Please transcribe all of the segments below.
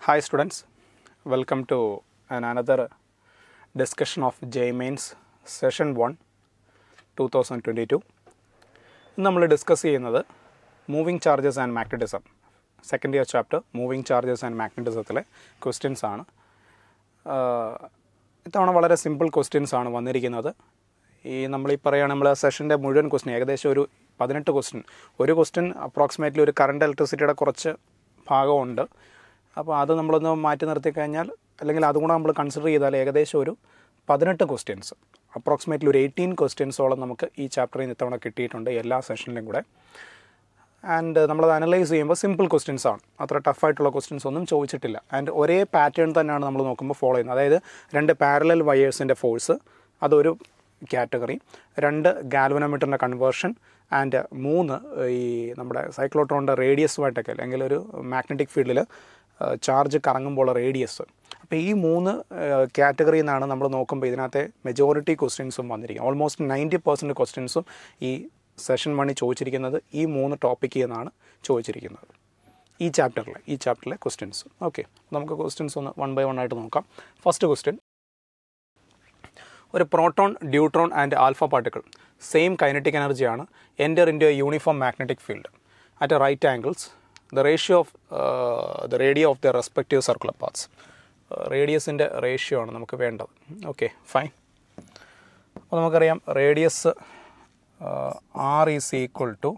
Hi students, welcome to another discussion of JEE Mains Session 1 2022. നമ്മൾ discuss ചെയ്യുന്നത് moving charges and magnetism second year chapter moving charges and മാഗ്നറ്റിസത്തിലെ questions ആണ്. ഇത്തവണ വളരെ simple questions ആണ് വന്നിരിക്കുന്നത്. നമ്മൾ സെഷൻ്റെ മുഴുവൻ ക്വസ്റ്റ്യൻ ഏകദേശം ഒരു 18 ക്വസ്റ്റ്യൻ, ഒരു ക്വസ്റ്റ്യൻ അപ്രോക്സിമേറ്റ്ലി ഒരു കറണ്ട് ഇലക്ട്രിസിറ്റിയുടെ കുറച്ച് ഭാഗമുണ്ട്. അപ്പോൾ അത് നമ്മളൊന്ന് മാറ്റി നിർത്തി കഴിഞ്ഞാൽ, അല്ലെങ്കിൽ അതും കൂടെ നമ്മൾ കൺസിഡർ ചെയ്താൽ ഏകദേശം ഒരു 18 ക്വസ്റ്റ്യൻസ്, അപ്രോക്സിമേറ്റ്ലി ഒരു 18 ക്വസ്റ്റ്യൻസോളം നമുക്ക് ഈ ചാപ്റ്ററിൽ നിന്ന് ഇത്തവണ കിട്ടിയിട്ടുണ്ട് എല്ലാ സെഷനിലും കൂടെ. ആൻഡ് നമ്മളത് അനലൈസ് ചെയ്യുമ്പോൾ സിമ്പിൾ ക്വസ്റ്റ്യൻസ് ആണ്, അത്ര ടഫായിട്ടുള്ള ക്വസ്റ്റ്യൻസ് ഒന്നും ചോദിച്ചിട്ടില്ല. ആൻഡ് ഒരേ പാറ്റേൺ തന്നെയാണ് നമ്മൾ നോക്കുമ്പോൾ ഫോളോ ചെയ്യുന്നത്. അതായത് 2 പാരലൽ വയേഴ്സിൻ്റെ ഫോഴ്സ്, അതൊരു കാറ്റഗറി, 2 ഗാൽവനോമീറ്ററിൻ്റെ കൺവേർഷൻ, ആൻഡ് 3 ഈ നമ്മുടെ സൈക്ലോട്രോണിൻ്റെ റേഡിയസുമായിട്ടൊക്കെ, അല്ലെങ്കിൽ ഒരു മാഗ്നറ്റിക് ഫീൽഡിൽ ചാർജ് കറങ്ങുമ്പോൾ റേഡിയസ്. അപ്പോൾ ഈ 3 കാറ്റഗറിയിൽ നിന്നാണ് നമ്മൾ നോക്കുമ്പോൾ ഇതിനകത്തെ മെജോറിറ്റി ക്വസ്റ്റ്യൻസും വന്നിരിക്കുന്നത്. ഓൾമോസ്റ്റ് 90% ക്വസ്റ്റ്യൻസും ഈ സെഷൻ 1 ചോദിച്ചിരിക്കുന്നത് ഈ 3 ടോപ്പിക്കിൽ നിന്നാണ് ചോദിച്ചിരിക്കുന്നത്, ഈ ചാപ്റ്ററിലെ ക്വസ്റ്റ്യൻസ്. ഓക്കെ, നമുക്ക് ക്വസ്റ്റ്യൻസ് ഒന്ന് 1 by 1 ആയിട്ട് നോക്കാം. ഫസ്റ്റ് ക്വസ്റ്റ്യൻ, ഒരു proton, deuteron and alpha particle same kinetic എനർജിയാണ്, enter into a uniform magnetic field at right angles. The ratio of the radii of their respective circular paths. റേഡിയസിൻ്റെ ratio ആണ് നമുക്ക് വേണ്ടത്. Okay, fine. അപ്പോൾ നമുക്കറിയാം radius R is equal to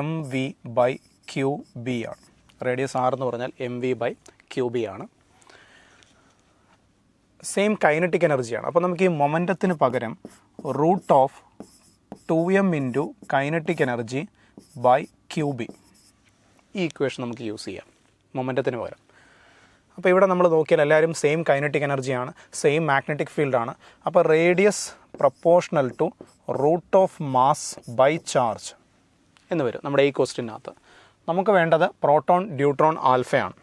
mv/qb ആണ്. Radius R എന്ന് പറഞ്ഞാൽ mv/qb ആണ്. സെയിം കൈനറ്റിക് എനർജിയാണ്. അപ്പോൾ നമുക്ക് ഈ മൊമെൻറ്റത്തിന് പകരം root of 2m into kinetic energy by qb, ഈ ഇക്വേഷൻ നമുക്ക് യൂസ് ചെയ്യാം മൊമെൻറ്റത്തിന് പകരം. അപ്പോൾ ഇവിടെ നമ്മൾ നോക്കിയാൽ എല്ലാവരും സെയിം കൈനറ്റിക് എനർജിയാണ്, സെയിം മാഗ്നറ്റിക് ഫീൽഡാണ്. അപ്പോൾ radius proportional to root of mass by charge എന്ന് വരും നമ്മുടെ ഈ ക്വസ്റ്റ്യനകത്ത്. നമുക്ക് വേണ്ടത് പ്രോട്ടോൺ, ഡ്യൂട്രോൺ, ആൽഫയാണ്.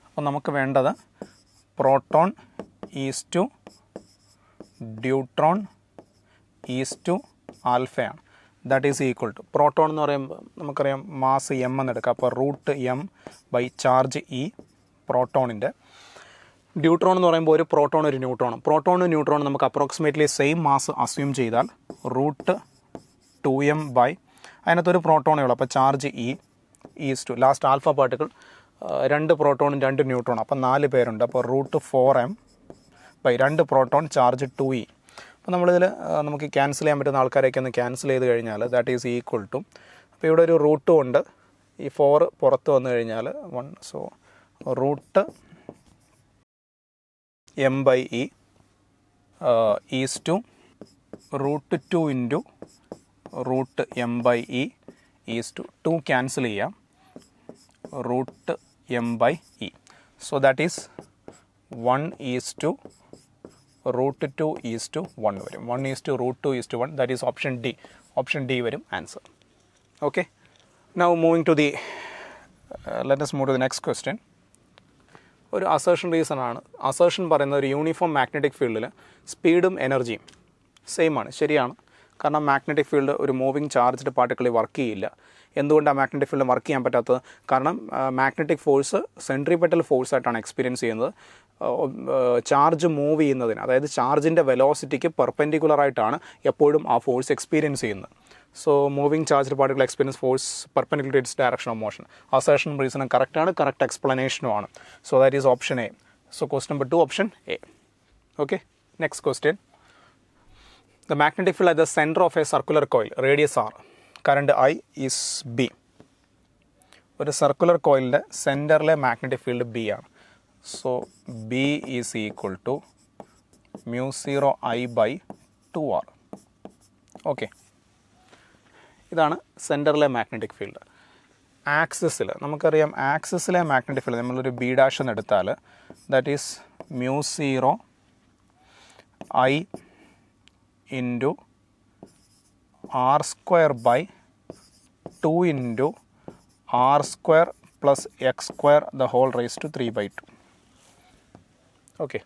അപ്പോൾ നമുക്ക് വേണ്ടത് proton is to deuteron is to ആൽഫയാണ്. That is equal to, proton എന്ന് പറയുമ്പോൾ നമുക്കറിയാം മാസ് എം എന്നെടുക്കാം. അപ്പോൾ root M by charge E പ്രോട്ടോണിൻ്റെ. ഡ്യൂട്രോൺ എന്ന് പറയുമ്പോൾ ഒരു പ്രോട്ടോൺ ഒരു ന്യൂട്രോണും. പ്രോട്ടോണും ന്യൂട്രോണും നമുക്ക് അപ്രോക്സിമേറ്റ്ലി സെയിം മാസ് അസ്യൂം ചെയ്താൽ റൂട്ട് 2m ബൈ, അതിനകത്തൊരു പ്രോട്ടോണേ ഉള്ളൂ, അപ്പോൾ charge E is to last alpha particle 2 പ്രോട്ടോണും 2 ന്യൂട്രോണും, അപ്പോൾ 4 പേരുണ്ട്. അപ്പോൾ root 4m by 2 proton charge 2e. അപ്പോൾ നമ്മളിതിൽ നമുക്ക് ക്യാൻസൽ ചെയ്യാൻ പറ്റുന്ന ആൾക്കാരെയൊക്കെ ഒന്ന് ക്യാൻസൽ ചെയ്ത് കഴിഞ്ഞാൽ ദാറ്റ് ഈസ് ഈക്വൽ ടു, അപ്പോൾ ഇവിടെ ഒരു റൂട്ടും ഉണ്ട്, ഈ 4 പുറത്ത് വന്നു കഴിഞ്ഞാൽ 1, so root m by E is to root 2 into root m by E is to 2 cancel ചെയ്യാം, root m by E. So that is 1 is to root 2 is to 1 വരും. 1 is to root 2 is to 1, that is option D. Option D വരും answer. Okay, now moving to the let us move to the next question. ഒരു assertion reason ആണ്. Assertion പറയുന്നത് ഒരു uniform magnetic ഫീൽഡിൽ സ്പീഡും എനർജിയും same ആണ്. ശരിയാണ്, കാരണം മാഗ്നറ്റിക് ഫീൽഡ് ഒരു മൂവിങ് ചാർജ്ഡ് പാർട്ടിക്കിളിൽ വർക്ക് ചെയ്യില്ല. എന്തുകൊണ്ടാണ് മാഗ്നറ്റിക് ഫീൽഡ് വർക്ക് ചെയ്യാൻ പറ്റാത്തത്? കാരണം മാഗ്നറ്റിക് ഫോഴ്സ് സെൻട്രിപെറ്റൽ ഫോഴ്സായിട്ടാണ് എക്സ്പീരിയൻസ് ചെയ്യുന്നത്. ചാർജ് മൂവ് ചെയ്യുന്നതിന്, അതായത് ചാർജിൻ്റെ വെലോസിറ്റിക്ക് പെർപെൻഡിക്കുലറായിട്ടാണ് എപ്പോഴും ആ ഫോഴ്സ് എക്സ്പീരിയൻസ് ചെയ്യുന്നത്. So moving charged particle experience force perpendicular to its direction of motion. Assertion റീസണും കറക്റ്റാണ്, കറക്റ്റ് എക്സ്പ്ലനേഷനുമാണ്. So that is option A. So question number 2 option A. Okay, next question. The magnetic field at the center of a circular coil, radius r, current I is B. ഒരു circular കോയിലിൻ്റെ സെൻറ്ററിലെ magnetic field B ആണ്. So B is equal to μ0I/2r. Okay, ഇതാണ് സെൻറ്ററിലെ magnetic field. ആക്സിസിൽ നമുക്കറിയാം, ആക്സിസിലെ magnetic field നമ്മളൊരു ബി ഡാഷ് എന്ന് എടുത്താൽ that is μ0I into r² / 2 into r² plus x² the whole raise to 3/2. Okay,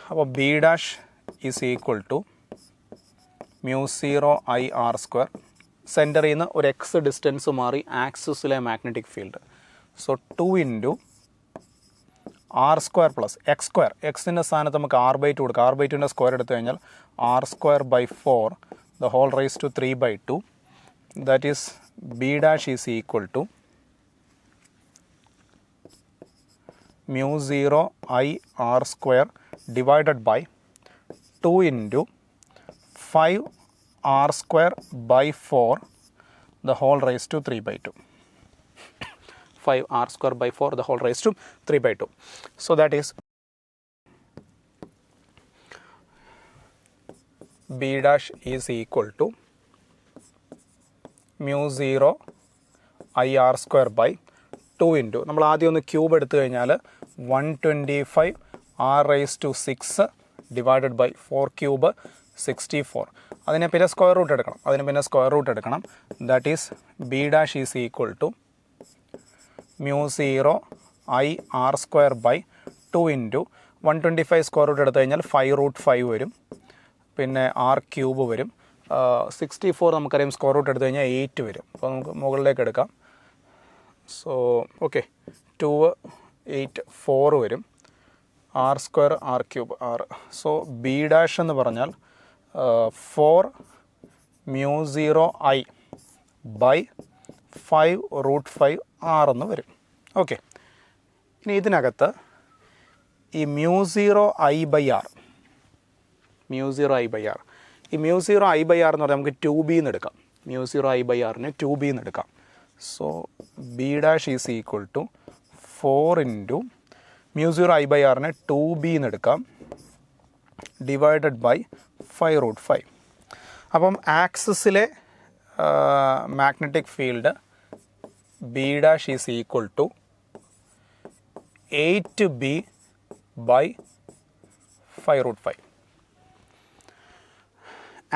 അപ്പോൾ B dash is equal to μ0I r². സെൻറ്ററിൽ നിന്ന് ഒരു എക്സ് ഡിസ്റ്റൻസ് മാറി ആക്സിസിലെ magnetic field. So 2 into R square plus X square, എക്സിൻ്റെ സ്ഥാനത്ത് നമുക്ക് r/2 കൊടുക്കുക. r/2ൻ്റെ സ്ക്വയർ എടുത്തു കഴിഞ്ഞാൽ r²/4 the whole raised to 3/2. That is b dash is equal to mu 0 I r square divided by 2 into 5 r square by 4 the whole raised to 3/2. 5 r square by 4 the whole raised to 3/2. So that is b dash is equal to mu 0 I r square by 2 into നമ്മൾ ആദ്യം ഒന്ന് cube എടുത്തു കഴിഞ്ഞാൽ 125 r raised to 6 divided by 4 cube 64. അതിനെ പിന്നെ square root എടുക്കണം. That is b dash is equal to mu 0 I r square by 2 into 125 square root എടുത്തു കഴിഞ്ഞാൽ 5√5 വരും, പിന്നെ r ക്യൂബ് വരും. 64 നമുക്കറിയാം സ്ക്വയർ റൂട്ട് എടുത്തു കഴിഞ്ഞാൽ 8 വരും. അപ്പോൾ നമുക്ക് മുകളിലേക്ക് എടുക്കാം. സോ ഓക്കെ, 2 8 4 വരും, r square r cube 6. So b dash എന്ന് പറഞ്ഞാൽ 4 mu 0 I by 5√5 r എന്ന് വരും. ഓക്കെ, ഇനി ഇതിനകത്ത് ഈ mu 0 I by r, mu 0 I by r, ഈ mu 0 I by r എന്ന് പറഞ്ഞാൽ നമുക്ക് 2b എന്ന് എടുക്കാം. mu 0 I by r നെ 2b എന്ന് എടുക്കാം. So b dash is equal to 4 into mu 0 I by r നെ 2b എന്ന് എടുക്കാം ഡിവൈഡഡ് ബൈ 5√5. അപ്പം ആക്സിസിലെ magnetic field b dash is equal to 8b by 5√5.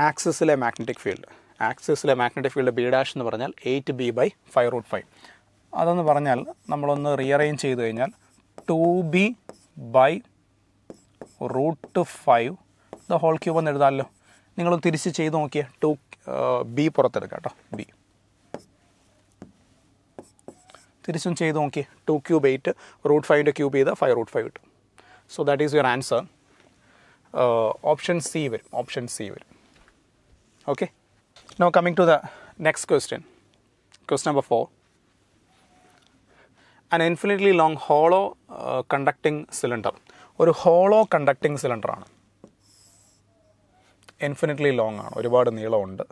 ആക്സിസിലെ മാഗ്നറ്റിക് ഫീൽഡ് b ഡാഷ് എന്ന് പറഞ്ഞാൽ 8b by 5√5. അതെന്ന് പറഞ്ഞാൽ നമ്മളൊന്ന് റീഅറേഞ്ച് ചെയ്ത് കഴിഞ്ഞാൽ 2b by √5 the whole cube എന്ന് എഴുതാമല്ലോ. നിങ്ങളൊന്ന് തിരിച്ച് ചെയ്ത് നോക്കിയേ. 2b പുറത്തെടുക്കാം കേട്ടോ, b തിരിച്ചും ചെയ്ത് നോക്കിയേ. 2 ക്യൂബ് 8, √5ൻ്റെ ക്യൂബ് ചെയ്താൽ 5√5 കിട്ടും. So that is your answer. Option C വരും. Okay, now coming to the next question number 4. An infinitely long hollow conducting cylinder. ഒരു ഹോളോ കണ്ടക്ടിങ് സിലിണ്ടറാണ്, ഇൻഫിനിറ്റ്ലി ലോങ് ആണ്, ഒരുപാട് നീളമുണ്ട്.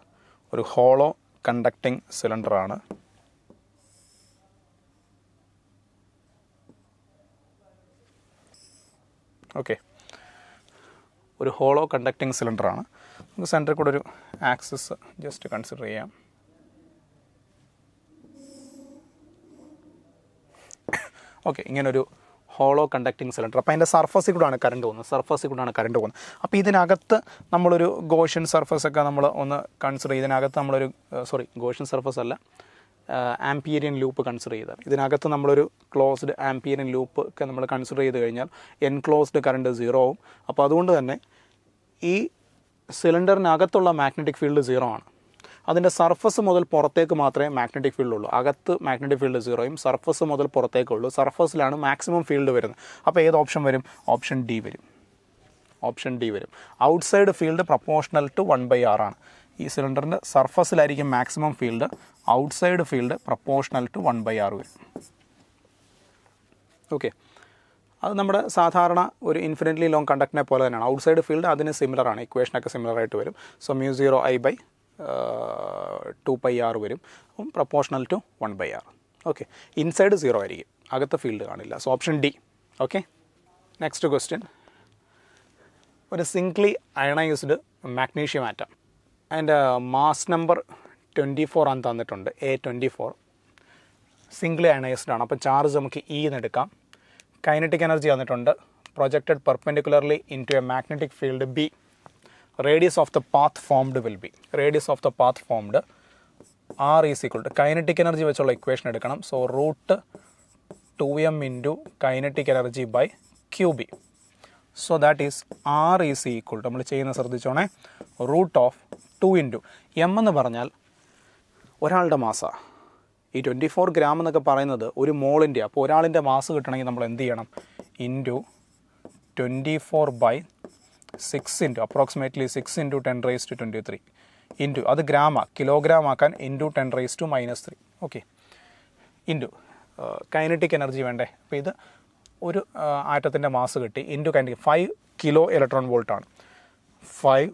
ഒരു ഹോളോ കണ്ടക്ടിങ് സിലിണ്ടറാണ്. ഓക്കെ, ഒരു ഹോളോ കണ്ടക്ടിങ് സിലിണ്ടറാണ്. നമുക്ക് സെൻറ്ററിൽ കൂടെ ഒരു ആക്സിസ് ജസ്റ്റ് കൺസിഡർ ചെയ്യാം. ഓക്കെ, ഇങ്ങനൊരു ഹോളോ കണ്ടക്ടിങ് സിലിണ്ടർ. അപ്പോൾ അതിൻ്റെ സർഫസിൽ കൂടെയാണ് കറണ്ട് പോകുന്നത്. അപ്പോൾ ഇതിനകത്ത് നമ്മളൊരു ഗോഷ്യൻ സർഫസൊക്കെ നമ്മൾ ഒന്ന് കൺസിഡർ ചെയ്ത് ഇതിനകത്ത് നമ്മളൊരു ഗോഷ്യൻ സർഫസ് അല്ല, ആംപിയറിയൻ ലൂപ്പ് കൺസിഡർ ചെയ്താൽ ഇതിനകത്ത് നമ്മളൊരു ക്ലോസ്ഡ് ആംപിയറിയൻ ലൂപ്പ് ഒക്കെ നമ്മൾ കൺസിഡർ ചെയ്ത് കഴിഞ്ഞാൽ എൻക്ലോസ്ഡ് കറണ്ട് 0 ആവും. അപ്പോൾ അതുകൊണ്ട് തന്നെ ഈ സിലിണ്ടറിനകത്തുള്ള മാഗ്നറ്റിക് ഫീൽഡ് 0 ആണ്. അതിൻ്റെ സർഫസ് മുതൽ പുറത്തേക്ക് മാത്രമേ മാഗ്നറ്റിക് ഫീൽഡ് ഉള്ളൂ. അകത്ത് മാഗ്നറ്റിക് ഫീൽഡ് 0യും സർഫസ് മുതൽ പുറത്തേക്കുള്ളൂ. സർഫസിലാണ് മാക്സിമം ഫീൽഡ് വരുന്നത്. അപ്പോൾ ഏത് ഓപ്ഷൻ വരും? ഓപ്ഷൻ ഡി വരും. Outside field proportional to 1/r ആണ്. ഈ സിലിണ്ടറിൻ്റെ സർഫസിലായിരിക്കും maximum field, outside field proportional to 1/r വരും. ഓക്കെ, അത് നമ്മുടെ സാധാരണ ഒരു ഇൻഫിനിറ്റ്ലി ലോങ് കണ്ടക്ടറിനെ പോലെ തന്നെയാണ്. ഔട്ട്സൈഡ് ഫീൽഡ് അതിന് സിമിലറാണ്, ഇക്വേഷനൊക്കെ സിമിലറായിട്ട് വരും. So mu 0 I by 2πr വരും, അപ്പം proportional to 1/r. Okay, inside 0 ആയിരിക്കും, അകത്ത് ഫീൽഡ് കാണില്ല. So option D. Okay, next question. ഒരു സിംഗ്ലി അയണൈസ്ഡ് മാഗ്നീഷ്യം ആറ്റം, അതിൻ്റെ മാസ് നമ്പർ 24 ആണ് തന്നിട്ടുണ്ട്, A24. സിംഗ്ലി അയണൈസ്ഡ് ആണ്. അപ്പോൾ ചാർജ് നമുക്ക് E എന്ന് എടുക്കാം. കൈനറ്റിക് എനർജി തന്നിട്ടുണ്ട്, projected perpendicularly into a magnetic field B. Radius of the path formed will be, R is equal to kinetic energy വെച്ചുള്ള ഇക്വേഷൻ എടുക്കണം. So √2m into kinetic energy by QB. So that is R is equal to, നമ്മൾ ചെയ്യുന്ന ശ്രദ്ധിച്ചോണേ, √2 into m എന്ന് പറഞ്ഞാൽ ഒരാളുടെ മാസമാണ്. ഈ 24 gram എന്നൊക്കെ പറയുന്നത് ഒരു മോളിൻ്റെ. അപ്പോൾ ഒരാളിൻ്റെ മാസ് കിട്ടണമെങ്കിൽ നമ്മൾ എന്ത് ചെയ്യണം? Into 24/6 into approximately 6 into 10⁻23 into അത് ഗ്രാമാണ്, കിലോഗ്രാം ആക്കാൻ into 10⁻³ okay, into kinetic energy വേണ്ടേ. അപ്പോൾ ഇത് ഒരു ആറ്റത്തിൻ്റെ മാസ് കിട്ടി ഇൻറ്റു കൈനറ്റിക് 5 കിലോ ഇലക്ട്രോൺ വോൾട്ടാണ്. 5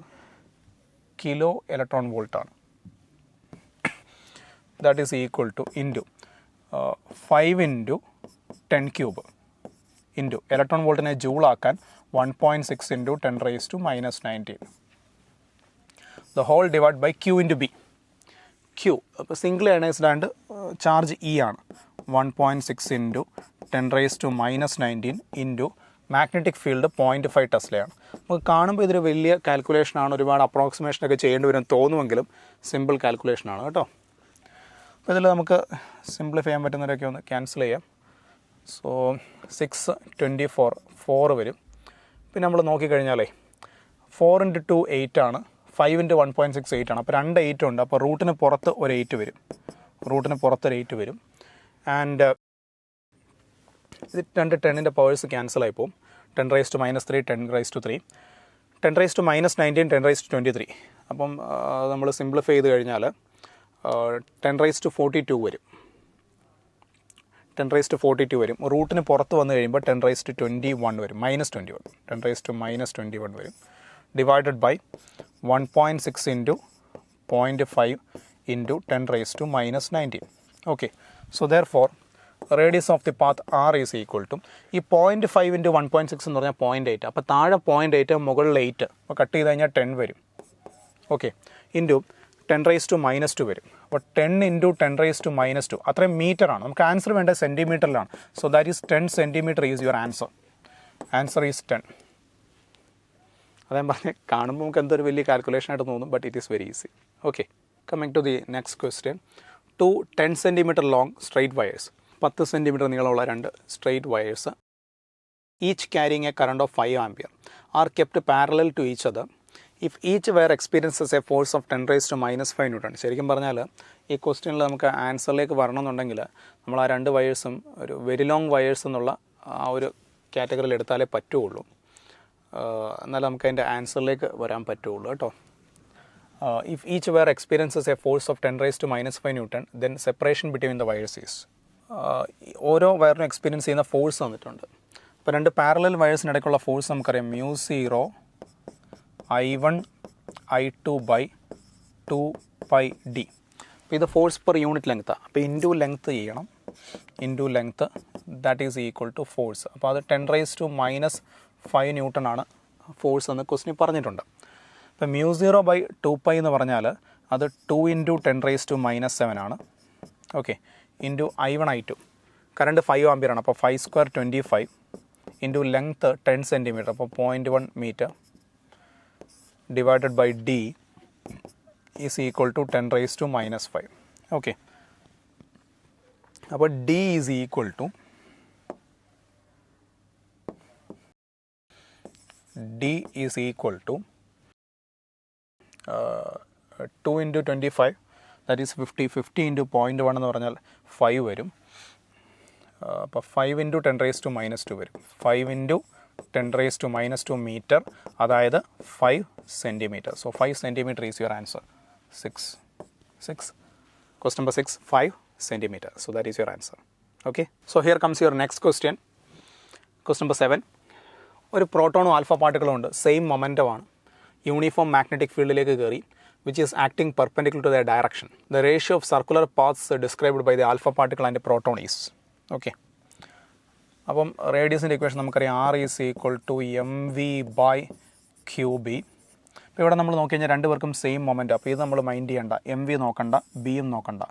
കിലോ ഇലക്ട്രോൺ വോൾട്ടാണ്. That is equal to into 5 into 10³ into electron വോൾട്ടിനെ ജൂളാക്കാൻ 1.6 into 10⁻⁻19 the whole divide by Q into B. Q അപ്പോൾ single ionised and charge E ആണ്. 1.6 ഇൻറ്റു 10⁻⁻19 ഇൻറ്റു മാഗ്നറ്റിക് ഫീൽഡ് 0.5 ടെസ്ലയാണ്. നമുക്ക് കാണുമ്പോൾ ഇതൊരു വലിയ കാൽക്കുലേഷനാണ്, ഒരുപാട് അപ്രോക്സിമേഷനൊക്കെ ചെയ്യേണ്ടി വരും തോന്നുമെങ്കിലും സിമ്പിൾ കാൽക്കുലേഷനാണ് കേട്ടോ. അപ്പോൾ ഇതിൽ നമുക്ക് സിംപ്ലിഫൈ ചെയ്യാൻ പറ്റുന്നവരൊക്കെ ഒന്ന് ക്യാൻസൽ ചെയ്യാം. സോ 6 24 4 വരും. പിന്നെ നമ്മൾ നോക്കിക്കഴിഞ്ഞാലേ 4 ഇൻറ്റു 2 8 ആണ്, 5 ഇൻറ്റു 1.6 8 ആണ്. അപ്പോൾ 2 8 ഉണ്ട്. അപ്പോൾ റൂട്ടിന് പുറത്ത് ഒരു 8 വരും, റൂട്ടിന് പുറത്തൊരു 8 വരും. ആൻഡ് ഇത് 2 10ൻ്റെ പവേഴ്സ് ക്യാൻസലായി പോകും. 10⁻⁻3 10⁻3 10⁻⁻19 10⁻23. അപ്പം നമ്മൾ സിംപ്ലിഫൈ ചെയ്ത് കഴിഞ്ഞാൽ 10⁻42 വരും, 10⁻42 വരും. റൂട്ടിന് പുറത്ത് വന്നു കഴിയുമ്പോൾ 10⁻21 വരും, -21 10⁻⁻21 വരും. Divided by 1.6 into 0.5 into 10⁻⁻19 okay. So therefore radius of the path R is equal to ഈ 0.5 ഇൻറ്റു 1.6 എന്ന് പറഞ്ഞാൽ 0.8. അപ്പോൾ താഴെ 0.8 മുകളിൽ 8, അപ്പോൾ കട്ട് ചെയ്ത് കഴിഞ്ഞാൽ 10 വരും ഓക്കെ, ഇൻറ്റു 10⁻⁻2 വരും. അപ്പോൾ 10 ഇൻറ്റു 10⁻⁻2 അത്രയും മീറ്ററാണ്. നമുക്ക് ആൻസർ വേണ്ടത് സെൻറ്റിമീറ്ററിലാണ്. So that is 10 centimetre is your answer. Answer is 10. അതേ പറഞ്ഞ് കാണുമ്പോൾ നമുക്ക് എന്തൊരു വലിയ കാൽക്കുലേഷൻ ആയിട്ട് തോന്നും, but it is very easy okay. Coming to the next question. 2 10 centimetre long straight wires, 10 centimetre നീളമുള്ള 2 straight wires, each carrying a current of 5 ampere are kept parallel to each other if each wire experiences a force of 10⁻⁻5 newton. ശരിക്കും പറഞ്ഞാൽ ഈ ക്വസ്റ്റ്യനിൽ നമുക്ക് ആൻസറിലേക്ക് വരണമെന്നുണ്ടെങ്കിൽ നമ്മൾ ആ 2 വയേഴ്സും ഒരു very long wires എന്നുള്ള ആ ഒരു കാറ്റഗറിയിൽ എടുത്താലേ പറ്റുള്ളൂ, എന്നാലും നമുക്ക് അതിൻ്റെ ആൻസറിലേക്ക് വരാൻ പറ്റുള്ളൂ കേട്ടോ. If each wire experiences a force of 10⁻⁻5 newton then separation between the wires is. ഓരോ വയറിനും എക്സ്പീരിയൻസ് ചെയ്യുന്ന ഫോഴ്സ് തന്നിട്ടുണ്ട്. അപ്പോൾ 2 പാരലൽ വയേഴ്സിനിടയ്ക്കുള്ള ഫോഴ്സ് നമുക്കറിയാം μ0 I1 I2/2πd. അപ്പോൾ ഇത് ഫോഴ്സ് പെർ യൂണിറ്റ് ലെങ്ത്താണ്. അപ്പോൾ ഇൻറ്റു ലെങ്ത്ത് ചെയ്യണം, into length that is equal to force. അപ്പോൾ അത് 10⁻⁵ ന്യൂട്ടൺ ആണ് ഫോഴ്സ് എന്ന് ക്വസ്റ്റ്യൻ പറഞ്ഞിട്ടുണ്ട്. അപ്പോൾ μ0/2π എന്ന് പറഞ്ഞാൽ അത് 2 ഇൻറ്റു 10⁻⁻7 ആണ് okay, into I1 I2. Current 5 ampere ആണ്. അപ്പോൾ 5 സ്ക്വയർ 25 ഇൻറ്റു ലെങ്ത്ത് 10 സെൻറ്റിമീറ്റർ, അപ്പോൾ 0.1 metre divided by D is equal to 10⁻⁻5 okay. അപ്പോൾ D is equal to 2 into 25 that is 50 into 0.1 എന്ന് പറഞ്ഞാൽ 5 വരും. അപ്പോൾ 5 ഇൻറ്റു 10⁻⁻2 വരും. 5 ഇൻറ്റു 10⁻⁻2 മീറ്റർ, അതായത് 5 centimetre. So 5 centimetre is your answer. 6 question number 6 5 centimetre. So that is your answer okay. So here comes your next question. Question number 7. ഒരു പ്രോട്ടോണും alpha പാർട്ടിക്കിളും ഉണ്ട്, same മൊമെൻറ്റമാണ്, uniform magnetic ഫീൽഡിലേക്ക് കയറി which is acting perpendicular to their direction. The ratio of circular paths described by the alpha particle and proton is okay. അപ്പം റേഡിയസിൻ്റെ equation നമുക്കറിയാം, R is equal to mv/qb. അപ്പോൾ ഇവിടെ നമ്മൾ നോക്കി കഴിഞ്ഞാൽ 2 പേർക്കും സെയിം മൊമെൻറ്റ്. അപ്പോൾ ഇത് നമ്മൾ മൈൻഡ് ചെയ്യേണ്ട, mv നോക്കണ്ട, bയും നോക്കണ്ട.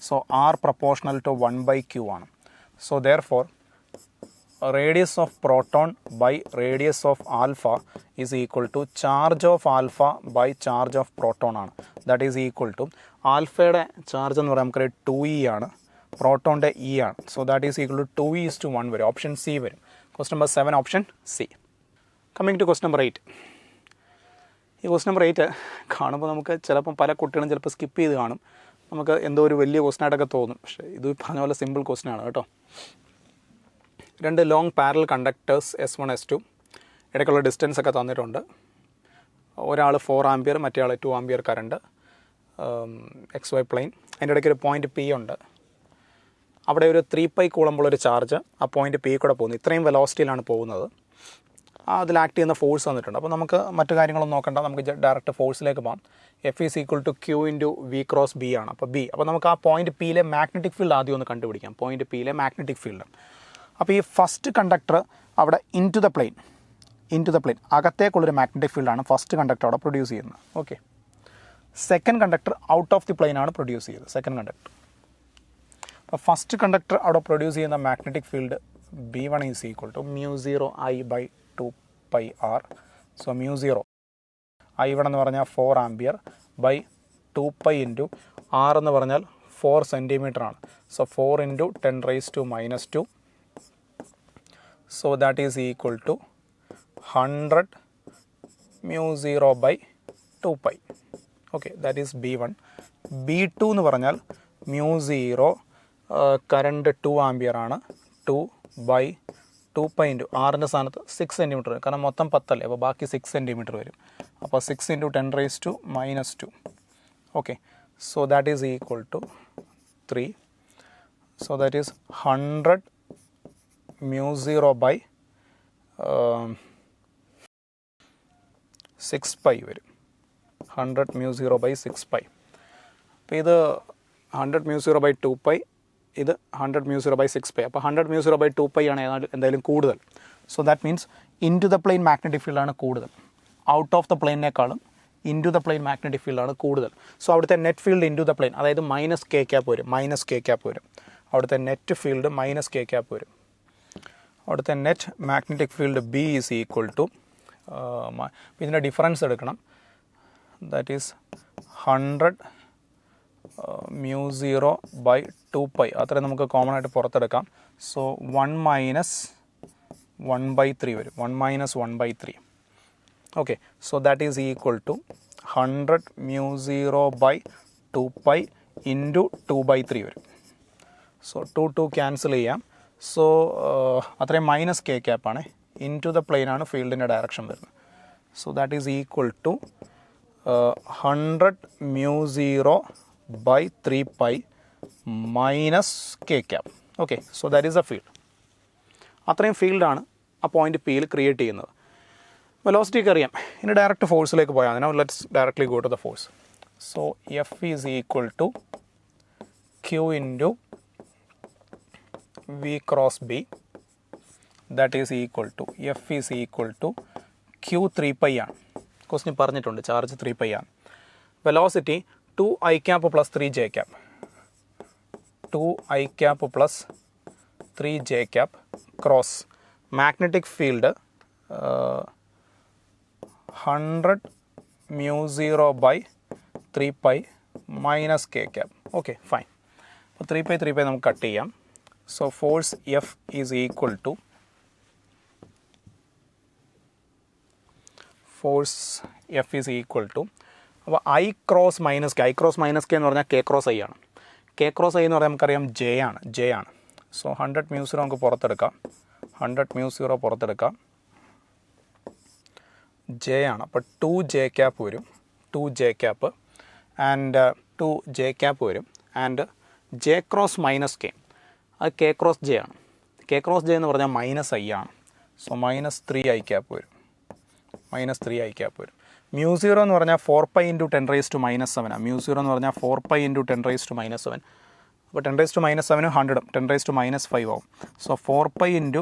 So R proportional to 1/q ആണ്. So therefore radius of proton by radius of alpha is equal to charge of alpha by charge of proton ആണ്. That is equal to ആൽഫയുടെ charge എന്ന് പറയുമ്പോൾ നമുക്കറിയാം 2e ആണ്, പ്രോട്ടോണിൻ്റെ e ആണ്. So that is equal to 2e/1 വരും. Option C വരും. Question number 7 option C. Coming to question number 8. ഈ ക്വസ്റ്റ്യൻ നമ്പർ 8 കാണുമ്പോൾ നമുക്ക് ചിലപ്പം പല കുട്ടികളും ചിലപ്പോൾ സ്കിപ്പ് ചെയ്ത് കാണും, നമുക്ക് എന്തോ ഒരു വലിയ ക്വസ്റ്റൻ ആയിട്ടൊക്കെ തോന്നും, പക്ഷേ ഇത് പറഞ്ഞ പോലെ സിമ്പിൾ ക്വസ്റ്റൻ ആണ് കേട്ടോ. രണ്ട് long parallel conductors S1 S2, ഇടയ്ക്കുള്ള ഡിസ്റ്റൻസ് ഒക്കെ തന്നിട്ടുണ്ട്. ഒരാൾ 4 ആംപിയർ, മറ്റേ ആൾ 2 ആംപിയർ കറണ്ട്, XY പ്ലെയിൻ. അതിൻ്റെ ഇടയ്ക്ക് ഒരു പോയിൻറ്റ് P ഉണ്ട്. അവിടെ ഒരു 3π കൂടുമ്പോൾ ഒരു ചാർജ് ആ പോയിൻറ്റ് P കൂടെ പോകുന്നു. ഇത്രയും വെലോസിറ്റിയിലാണ് പോകുന്നത്. അതിൽ ആക്ട് ചെയ്യുന്ന ഫോഴ്സ് വന്നിട്ടുണ്ട്. അപ്പോൾ നമുക്ക് മറ്റു കാര്യങ്ങളൊന്നും നോക്കണ്ട, നമുക്ക് ഡയറക്റ്റ് ഫോഴ്സിലേക്ക് പോകാം. F is equal to Q into V cross B ആണ്. അപ്പോൾ B, അപ്പോൾ നമുക്ക് ആ പോയിൻറ്റ് Pയിലെ മാഗ്നറ്റിക് ഫീൽഡ് ആദ്യം ഒന്ന് കണ്ടുപിടിക്കാം. പോയിൻറ്റ് Pയിലെ മാഗ്നറ്റിക് ഫീൽഡ്. അപ്പോൾ ഈ ഫസ്റ്റ് കണ്ടക്ടർ അവിടെ ഇൻ ടു ദ പ്ലെയിൻ അകത്തേക്കുള്ളൊരു മാഗ്നറ്റിക് ഫീൽഡാണ് ഫസ്റ്റ് കണ്ടക്ടർ അവിടെ പ്രൊഡ്യൂസ് ചെയ്യുന്നത്. ഓക്കെ. Second conductor out of the plane ആണ് പ്രൊഡ്യൂസ് ചെയ്തത്. Second conductor. അപ്പോൾ ഫസ്റ്റ് കണ്ടക്ടർ അവിടെ പ്രൊഡ്യൂസ് ചെയ്യുന്ന magnetic field B1 is equal to μ0I/2πr. So μ0 I ഇവിടെ എന്ന് പറഞ്ഞാൽ 4 ആംപിയർ ബൈ 2π ഇൻറ്റു R എന്ന് പറഞ്ഞാൽ 4 സെൻറ്റിമീറ്റർ ആണ്. So 4 into 10⁻². So that is equal to 100 μ0/2π. Okay, that is B1. B2 എന്ന് പറഞ്ഞാൽ μ0 കറണ്ട് 2 ആംപിയർ ആണ്. 2/2π ഇൻറ്റു ആറിൻ്റെ സ്ഥാനത്ത് 6 സെൻറ്റിമീറ്റർ വരും, കാരണം മൊത്തം 10 അല്ലേ, അപ്പോൾ ബാക്കി 6 സെൻറ്റിമീറ്റർ വരും. അപ്പോൾ 6 into 10⁻². Okay, so that is equal to 3. So that is 100 μ0/6π വരും. 100 μ0/6π. അപ്പോൾ ഇത് 100 μ0/2π, ഇത് 100 μ0/6π. അപ്പോൾ 100 μ0/2π ആണ് എന്തായാലും കൂടുതൽ. So that means into the plane magnetic ഫീൽഡാണ് കൂടുതൽ. ഔട്ട് ഓഫ് ദ പ്ലെയിനേക്കാളും into the plane magnetic ഫീൽഡാണ് കൂടുതൽ. സോ അവിടുത്തെ net field into the plane, അതായത് -k വരും. അവിടുത്തെ നെറ്റ് ഫീൽഡ് -k വരും. അവിടുത്തെ net magnetic field B is equal to, ഇതിൻ്റെ ഡിഫറൻസ് എടുക്കണം. That is 100 μ0/2π. അത്രയും നമുക്ക് കോമൺ ആയിട്ട് പുറത്തെടുക്കാം. സോ 1 - 1/3 വരും. 1 - 1/3. Okay, so that is equal to 100 μ0/2π into 2/3 വരും. സോ 2 ക്യാൻസൽ ചെയ്യാം. സോ അത്രയും -k ആണ്. ഇൻ ടു ദ പ്ലെയിൻ ആണ് ഫീൽഡിൻ്റെ ഡയറക്ഷൻ വരുന്നത്. So that is equal to 100 μ0/3π -k. Okay, so that is a field. അത്രയും ഫീൽഡാണ് ആ പോയിൻറ്റ് Pയിൽ ക്രിയേറ്റ് ചെയ്യുന്നത്. വെലോസിറ്റിക്ക് അറിയാം. ഇനി ഡയറക്റ്റ് ഫോഴ്സിലേക്ക് പോയാൽ മതി. Now let's directly go to the force. So F is equal to Q into V cross B. That is equal to F is equal to Q 3π ആണ്. ക്വസ്റ്റ്യൻ പറഞ്ഞിട്ടുണ്ട്, ചാർജ് 3π ആണ്. Velocity 2i cap plus 3j cap. 2i cap plus 3j cap cross magnetic field 100 μ0/3π -k cap. Okay, fine. അപ്പോൾ 3π നമുക്ക് cut ചെയ്യാം. So force F is equal to അപ്പോൾ I cross -k. I cross -k എന്ന് പറഞ്ഞാൽ K cross I ആണ്. K cross I എന്ന് പറഞ്ഞാൽ നമുക്കറിയാം J ആണ്. സോ 100 μ0 നമുക്ക് പുറത്തെടുക്കാം. 100 μ0 പുറത്തെടുക്കാം. J ആണ്. അപ്പോൾ 2j cap വരും. 2j cap and 2j cap വരും. ആൻഡ് J ക്രോസ് -k, അത് K ക്രോസ് J ആണ്. K ക്രോസ് J എന്ന് പറഞ്ഞാൽ -I ആണ്. സോ -3i cap വരും. -3i cap വരും. μ0 എന്ന് പറഞ്ഞാൽ 4π ഇൻറ്റു 10⁻⁻7 ആണ്. μ0 എന്ന് പറഞ്ഞാൽ 4π ഇൻറ്റു 10⁻⁻7. അപ്പോൾ 10⁻⁻7 100 10⁻⁻5 ആവും. So 4π into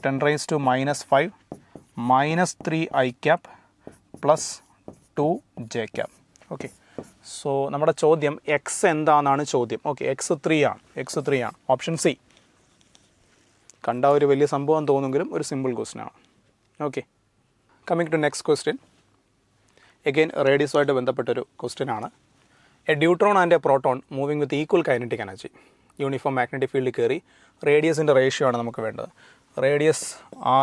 10⁻⁻5 -3i cap plus 2j cap. Okay, so നമ്മുടെ ചോദ്യം എക്സ് എന്താണെന്നാണ് ചോദ്യം. ഓക്കെ, എക്സ് 3 ആണ്. Option C. കണ്ട ഒരു വലിയ സംഭവം തോന്നുമെങ്കിലും ഒരു സിമ്പിൾ ക്വസ്റ്റ്യൻ ആണ്. Okay, coming to next question. Again റേഡിയസുമായിട്ട് ബന്ധപ്പെട്ടൊരു ക്വസ്റ്റ്യൻ ആണ്. A deuteron and a proton moving with equal kinetic energy. Uniform magnetic ഫീൽഡിൽ കയറി റേഡിയസിൻ്റെ റേഷ്യോ ആണ് നമുക്ക് വേണ്ടത്. Radius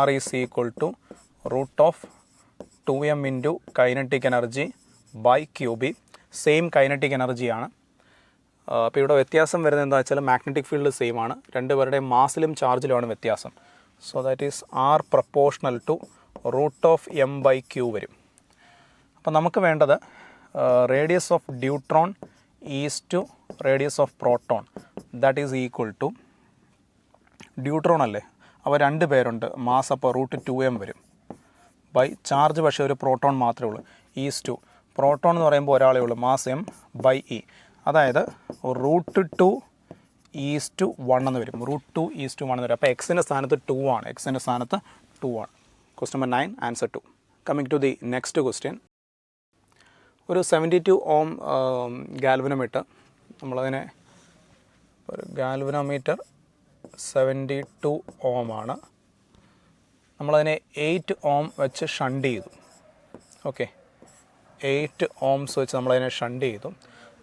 R is equal to √2m into kinetic energy by q b. Same kinetic എനർജിയാണ്. അപ്പോൾ ഇവിടെ വ്യത്യാസം വരുന്നത് എന്താ വെച്ചാൽ മാഗ്നറ്റിക് ഫീൽഡ് സെയിം ആണ്, രണ്ടുപേരുടെയും മാസിലും ചാർജിലുമാണ് വ്യത്യാസം. So that is R proportional to √m/q വരും. അപ്പോൾ നമുക്ക് വേണ്ടത് radius of deuteron is to radius of proton, that is equal to deuteron അല്ലേ, അപ്പോൾ 2 പേരുണ്ട്, മാസ് അപ്പോൾ √2m വരും ബൈ ചാർജ് പക്ഷേ ഒരു പ്രോട്ടോൺ മാത്രമേ ഉള്ളൂ, ഈസ് ടു പ്രോട്ടോൺ എന്ന് പറയുമ്പോൾ ഒരാളേ ഉള്ളൂ, മാസ് m/e, അതായത് √2 എന്ന് വരും, √2 എന്ന് വരും. അപ്പോൾ എക്സിൻ്റെ സ്ഥാനത്ത് 2 ആണ്, എക്സിൻ്റെ സ്ഥാനത്ത് 2 ആണ്. Question number 9 answer 2. Coming to the next question. ഒരു 72 ഓം ഗാൽവനോമീറ്റർ, നമ്മളതിനെ ഒരു ഗാൽവനോമീറ്റർ 72 ഓം ആണ്, നമ്മളതിനെ 8 ഓം വെച്ച് ഷണ്ട് ചെയ്തു. ഓക്കെ, 8 ഓംസ് വെച്ച് നമ്മളതിനെ ഷണ്ട് ചെയ്തു.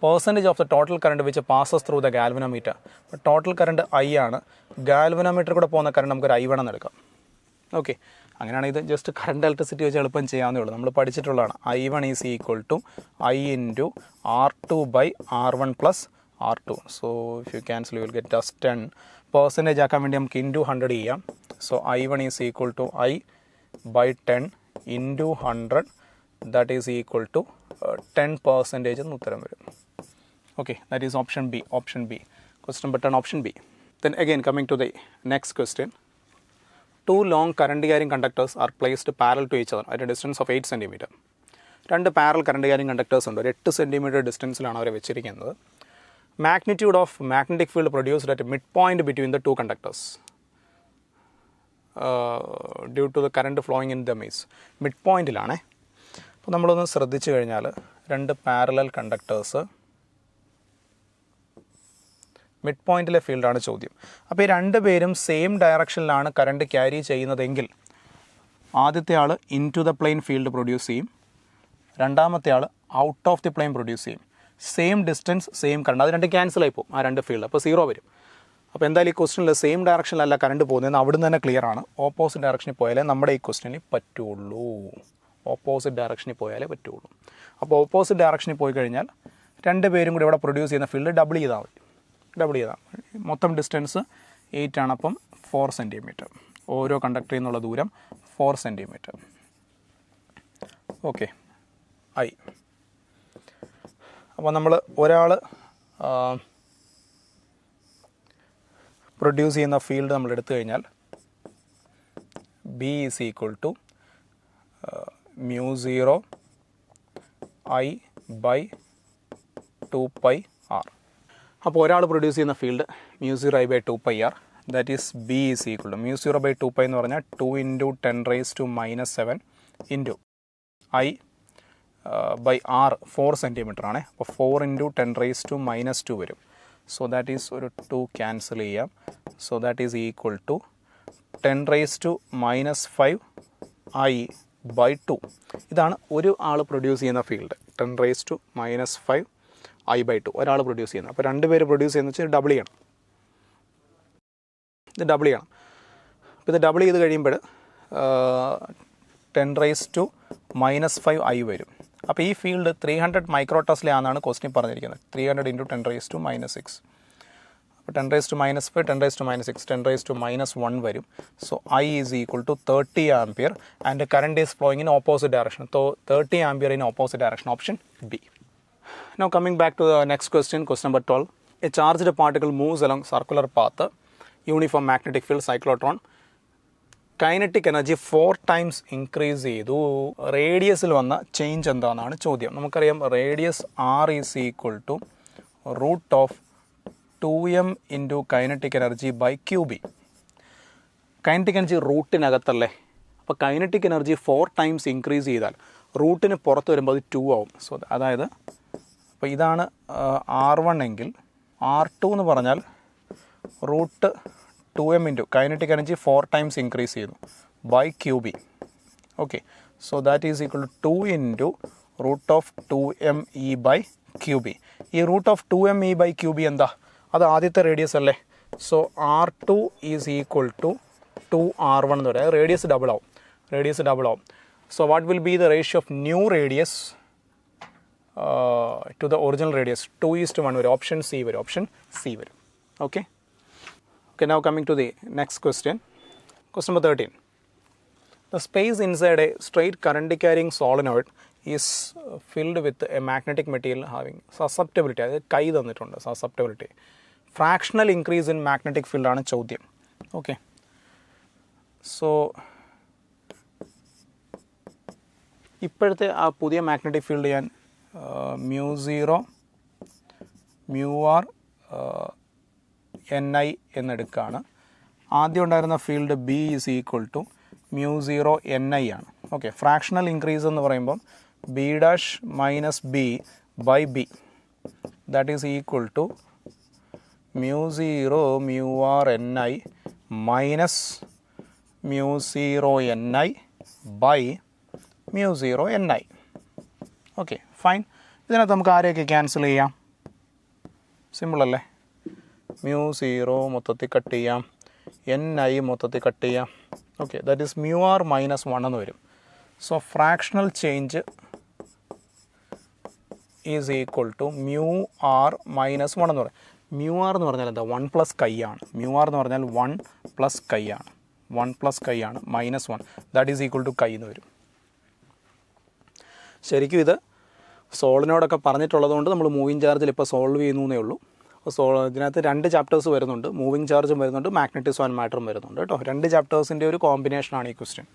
Percentage of the total current വെച്ച് പാസസ് ത്രൂ ദ ഗാൽവനോമീറ്റർ. അപ്പോൾ ടോട്ടൽ കറണ്ട് I ആണ്, ഗാൽവനോമീറ്റർ കൂടെ പോകുന്ന കറണ്ട് നമുക്കൊരു I വേണമെന്ന് എടുക്കാം. ഓക്കെ, അങ്ങനെയാണ് ഇത് ജസ്റ്റ് കറണ്ട് ഇലക്ട്രിസിറ്റി വെച്ച് എളുപ്പം ചെയ്യാവുന്നേ ഉള്ളൂ, നമ്മൾ പഠിച്ചിട്ടുള്ളതാണ്. I1 is equal to I into R2/R1 plus R2. So if you cancel you will get just 10. Percentage ആക്കാൻ വേണ്ടി നമുക്ക് ഇൻറ്റു 100 ചെയ്യാം. So I1 is equal to I/10 into 100, that is equal to 10% എന്ന് ഉത്തരം വരും. Okay, that is option B. Option B. Question number 10, option B. Then again coming to the next question. 2 long current carrying conductors are placed parallel to each other at a distance of 8 cm. 2 parallel current carrying conductors ഉണ്ട്, 8 cm ഡിസ്റ്റൻസിലാണ് അവരെ വെച്ചിരിക്കുന്നത്. Magnitude of magnetic field produced at a midpoint between the 2 conductors due to the current flowing in them is midpointലാണ്. അപ്പോൾ നമ്മളൊന്ന് ശ്രദ്ധിച്ചു കഴിഞ്ഞാൽ 2 parallel conductors, mid പോയിൻറ്റിലെ ഫീൽഡാണ് ചോദ്യം. അപ്പോൾ ഈ 2 പേരും സെയിം ഡയറക്ഷനിലാണ് കറണ്ട് ക്യാരി ചെയ്യുന്നതെങ്കിൽ ആദ്യത്തെ ആൾ into the plane field produce ചെയ്യും, രണ്ടാമത്തെ ആൾ out of the plane produce ചെയ്യും. സെയിം ഡിസ്റ്റൻസ് സെയിം കറണ്ട്, അത് 2 ക്യാൻസൽ ആയി പോകും, ആ 2 ഫീൽഡ്, അപ്പോൾ 0 വരും. അപ്പോൾ എന്തായാലും ഈ ക്വസ്റ്റനിൽ സെയിം ഡയറക്ഷനിലല്ല കറണ്ട് പോകുന്നതെന്ന് അവിടുന്ന് തന്നെ ക്ലിയർ ആണ്. ഓപ്പോസിറ്റ് ഡയറക്ഷനിൽ പോയാലേ നമ്മുടെ ഈ ക്വസ്റ്റനിൽ പറ്റുള്ളൂ, ഓപ്പോസിറ്റ് ഡയറക്ഷനിൽ പോയാലേ പറ്റുള്ളൂ. അപ്പോൾ ഓപ്പോസിറ്റ് ഡയറക്ഷനിൽ പോയി കഴിഞ്ഞാൽ 2 പേരും കൂടി ഇവിടെ പ്രൊഡ്യൂസ് ചെയ്യുന്ന ഫീൽഡ് ഡബിൾ ചെയ്താൽ മതി. മൊത്തം ഡിസ്റ്റൻസ് 8 ആണ്, അപ്പം 4 സെൻറ്റിമീറ്റർ. ഓരോ കണ്ടക്ടറിൽ നിന്നുള്ള ദൂരം 4 സെൻറ്റിമീറ്റർ. Okay, I. അപ്പോൾ നമ്മൾ ഒരാൾ പ്രൊഡ്യൂസ് ചെയ്യുന്ന ഫീൽഡ് നമ്മൾ എടുത്തു കഴിഞ്ഞാൽ B is equal to μ0 I/2πr. അപ്പോൾ ഒരാൾ പ്രൊഡ്യൂസ് ചെയ്യുന്ന field μ0 I/2πr, that is B is equal to μ0/2π എന്ന് പറഞ്ഞാൽ 2 × 10⁻⁻⁷ ഇൻറ്റു I/r 4 സെൻറ്റിമീറ്റർ ആണ്. അപ്പോൾ 4 × 10⁻⁻² വരും. സോ ദാറ്റ് ഈസ് ഒരു 2 ക്യാൻസൽ ചെയ്യാം. So that is equal to 10⁻⁵ I/2. ഇതാണ് ഒരു ആൾ പ്രൊഡ്യൂസ് ചെയ്യുന്ന ഫീൽഡ്, 10⁻⁵ I/2 ഒരാൾ പ്രൊഡ്യൂസ് ചെയ്യുന്നത്. അപ്പോൾ 2 പേര് പ്രൊഡ്യൂസ് ചെയ്യുന്ന വെച്ചാൽ ഡബിൾ ചെയ്യണം, ഇത് ഡബിൾ ചെയ്യണം. അപ്പോൾ ഇത് ഡബിൾ ചെയ്ത് കഴിയുമ്പോൾ 10⁻⁻5 I വരും. അപ്പോൾ ഈ ഫീൽഡ് 300 മൈക്രോ ടെസ്ലയാണെന്നാണ് ക്വസ്റ്റ്യൻ പറഞ്ഞിരിക്കുന്നത്. 300 × 10⁻⁻6. അപ്പോൾ 10⁻⁻5 10⁻⁻6 10⁻1 വരും. So I is equal to 30 ampere and current is flowing in opposite direction. So 30 ampere in opposite direction, option B. Now coming back to the next question, question number 12. A charged particle moves along circular path, uniform magnetic field, cyclotron. Kinetic energy 4 times increase ചെയ്തു. റേഡിയസിൽ വന്ന change എന്താണെന്നാണ് ചോദ്യം. നമുക്കറിയാം radius R is equal to √2m into kinetic energy by QB. Kinetic energy റൂട്ടിനകത്തല്ലേ, അപ്പോൾ kinetic energy 4 times increase ചെയ്താൽ റൂട്ടിന് പുറത്ത് വരുമ്പോൾ അത് 2 ആവും. സോ അതായത് അപ്പോൾ ഇതാണ് R1 എങ്കിൽ R2 എന്ന് പറഞ്ഞാൽ √2m into kinetic energy 4 times increase ചെയ്യുന്നു by QB. Okay, so that is equal to 2 into √2me/QB. ഈ √2me/QB എന്താ, അത് ആദ്യത്തെ റേഡിയസ് അല്ലേ. So R2 is equal to 2R1 എന്ന് പറയാം. റേഡിയസ് ഡബിൾ ആവും. So what will be the ratio of new radius to the original radius 2:1 വരും. Option C വരും. ഓപ്ഷൻ സി വരും. Okay. Okay, now coming to the next question. Question number 13. The space inside a straight current carrying solenoid is filled with a magnetic material having susceptibility. അതായത് കൈ തന്നിട്ടുണ്ട്. susceptibility. Fractional increase in magnetic field ആണ് ചോദ്യം. Okay. So ഇപ്പോഴത്തെ ആ പുതിയ magnetic field ഞാൻ μ0 μr ni എന്നെടുക്കുകയാണ്. ആദ്യം ഉണ്ടായിരുന്ന field B is equal to μ0 ni ആണ്. ഓക്കെ. ഫ്രാക്ഷണൽ ഇൻക്രീസ് എന്ന് പറയുമ്പം B dash minus B by B, that is equal to μ0 μr ni minus μ0 ni by μ0 ni. Okay, fine. ഇതിനകത്ത് നമുക്ക് ആരെയൊക്കെ cancel ചെയ്യാം? സിമ്പിൾ അല്ലേ? μ0 മൊത്തത്തിൽ കട്ട് ചെയ്യാം, ni മൊത്തത്തിൽ കട്ട് ചെയ്യാം. Okay, that is μr minus 1 എന്ന് വരും. So fractional change is equal to μr minus 1 എന്ന് പറയും. μr എന്ന് പറഞ്ഞാൽ എന്താ? 1 പ്ലസ് കൈ ആണ്. μr എന്ന് പറഞ്ഞാൽ 1 പ്ലസ് കൈ ആണ്. 1 പ്ലസ് കൈ ആണ്. Minus 1, that is equal to chi എന്ന് വരും. ശരിക്കും ഇത് സോളിനോടൊക്കെ പറഞ്ഞിട്ടുള്ളത് കൊണ്ട് നമ്മൾ മൂവിങ് ചാർജിൽ ഇപ്പോൾ സോൾവ് ചെയ്യുന്നേ ഉള്ളൂ. അപ്പോൾ ഇതിനകത്ത് 2 ചാപ്റ്റേഴ്സ് വരുന്നുണ്ട്. മൂവിങ് ചാർജും വരുന്നുണ്ട്, മാഗ്നറ്റിസം ആൻഡ് മാറ്ററും വരുന്നുണ്ട് കേട്ടോ. 2 ചാപ്റ്റേഴ്സിൻ്റെ ഒരു കോമ്പിനേഷനാണ് ഈ ക്വസ്റ്റ്യൻ.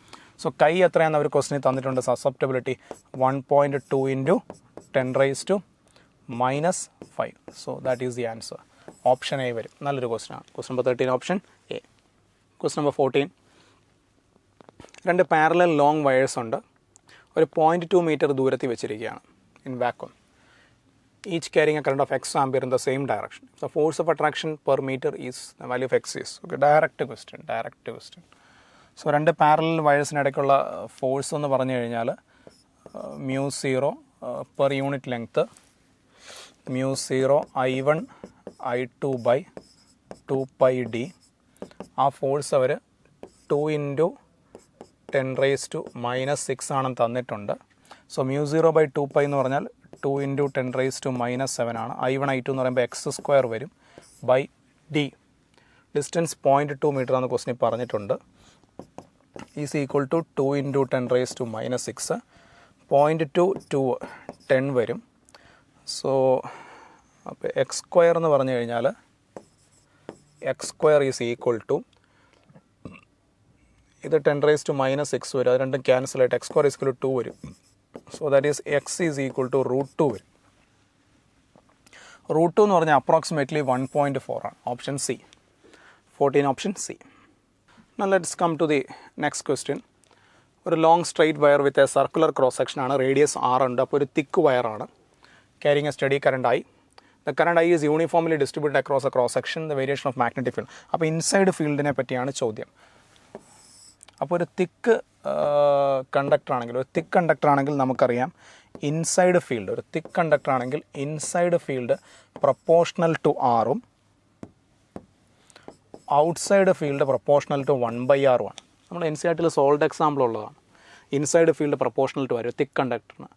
സോ കൈ എത്രയാണെന്ന് അവർ ക്വസ്റ്റ്യൻ തന്നിട്ടുണ്ട്. Susceptibility 1.2 into 10⁻⁻5. So that is the answer. Option A വരും. നല്ലൊരു ക്വസ്റ്റ്യൻ ആണ്. Question number 13 option A. Question number 14. 2 parallel long wires ഉണ്ട്. ഒരു 0.2 മീറ്റർ ദൂരത്തിൽ വെച്ചിരിക്കുകയാണ് in vacuum. Each carrying a current of x ampere in the same direction. The force of attraction per meter is the value of x is. Okay, direct question. So, 2 parallel wires ഇടയ്ക്കുള്ള force എന്ന് പറഞ്ഞു കഴിഞ്ഞാൽ μ0 per unit length μ0 I1 I2 by 2 pi d. ആ force അവർ 2 into 10⁻⁻6 ആണെന്ന് തന്നിട്ടുണ്ട്. So μ0 by 2 pi എന്ന് പറഞ്ഞാൽ 2 into 10⁻⁻7 ആണ്. I1 I2 എന്ന് പറയുമ്പോൾ x² വരും ബൈ ഡി. ഡിസ്റ്റൻസ് 0.2 മീറ്റർ ആണെന്ന് ക്വസ്റ്റിനിൽ പറഞ്ഞിട്ടുണ്ട്. Is equal to 2 into 10⁻⁻6. 0.2 to 10 വരും. സോ അപ്പോൾ x² എന്ന് പറഞ്ഞു കഴിഞ്ഞാൽ x² ഈസ് ഈക്വൽ ടു ഇത് 10⁻⁻6 വരും. അത് രണ്ടും ക്യാൻസൽ ആയിട്ട് x² ഈസ് ഈക്വൽ ടു 2 വരും. So that is x is equal to √2 വരും. √2 എന്ന് പറഞ്ഞാൽ അപ്രോക്സിമേറ്റ്ലി 1.4 ആണ്. Option C. 14 option C. Now let's come to the next question. ഒരു long straight wire with a circular cross section ആണ്. Radius r ഉണ്ട്. അപ്പോൾ ഒരു തിക്ക് വയറാണ്. Carrying a steady current I. The current I is uniformly distributed across a cross section. The variation of magnetic field. അപ്പോൾ inside ഫീൽഡിനെ പറ്റിയാണ് ചോദ്യം. അപ്പോൾ ഒരു തിക്ക് കണ്ടക്ടർ ആണെങ്കിൽ നമുക്കറിയാം ഇൻസൈഡ് ഫീൽഡ്, ഒരു തിക്ക് കണ്ടക്ടർ ആണെങ്കിൽ ഇൻസൈഡ് ഫീൽഡ് പ്രൊപ്പോർഷണൽ ടു ആറും outside field proportional to 1/r ആണ്. നമ്മൾ NCERTയിൽ സോൾഡ് എക്സാമ്പിൾ ഉള്ളതാണ്. ഇൻസൈഡ് ഫീൽഡ് പ്രൊപ്പോർഷണൽ ടു ആരും തിക്ക് കണ്ടക്ടറിന്,